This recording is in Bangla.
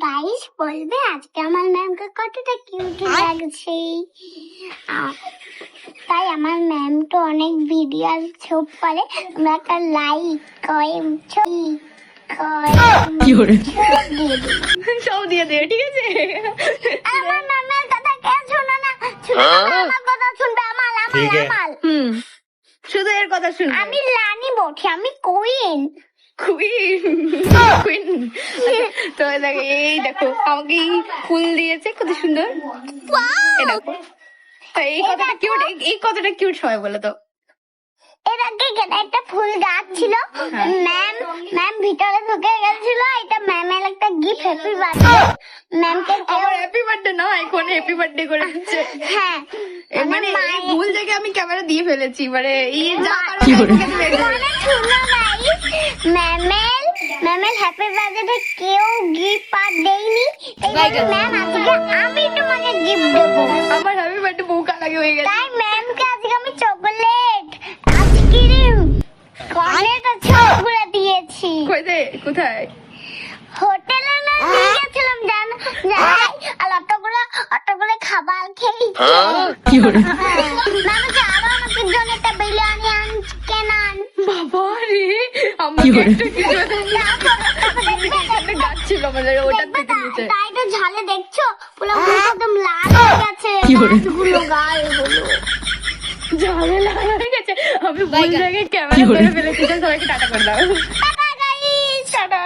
গাইস বলবে আজকে আমার ম্যামকে কতটা কিউট লাগছে। তাই আমার ম্যাম তো অনেক ভিডিও ছবি পারে, তোমরা একটা লাইক সব দিয়ে দে, ঠিক আছে? আমার ম্যামের কথা কে শোনো না, আমার কথা শুনবে। আমার শুধু এর কথা শুন। আমি রানী বটে, আমি কুইন। কুইন তো দেখো, এই দেখো আমাকে ফুল দিয়েছে কত সুন্দর। এই দেখো, এই কথাটা কিউট, এই কথাটা কিউট সবাই বলে তো। এর আগে একটা ফুল গাছ ছিল, ম্যাম ভিতরে ঢুকে গেছিল। এটা ম্যামের একটা গিফট, হ্যাপি বার্থডে। ম্যামকে আমার হ্যাপি বার্থডে না, এখন হ্যাপি বার্থডে করে দিচ্ছে। হ্যাঁ, মানে এই ভুল জায়গায় আমি ক্যামেরা দিয়ে ফেলেছি, মানে এই যা ম্যামের হ্যাপি বার্থডে কেউ গিফট আর দেয়নি। ম্যাম আজকে আমি তোমাকে গিফট দেবো। আমার হ্যাপি বার্থডে বউকা লাগে হয়ে গেছে। তাই ম্যামকে আজকে আমি চকলেট, আইসক্রিম, কর্নেট আর চকগুলো দিয়েছি। কোথায়? হোটেলে না নিয়ে গেছিলাম, জানো আর অতগুলো খাবার খেয়েছি। ম্যামকে আরো আমাদের জন্য একটা বিরিয়ানি আন। বাবা রে, আমাকে একটা কিছু একটা গাছ ছিল আমাদের, ওটা থেকে নিচে। তাই তো ঝালে দেখছো পুরো একদম লাল হয়ে গেছে গাছগুলো, গালগুলো ঝালে লাল হয়ে গেছে। আমি ভুল জায়গায় ক্যামেরা করে ফেলেছি। সবাইকে টাটা করে দাও। Tata guys, tata.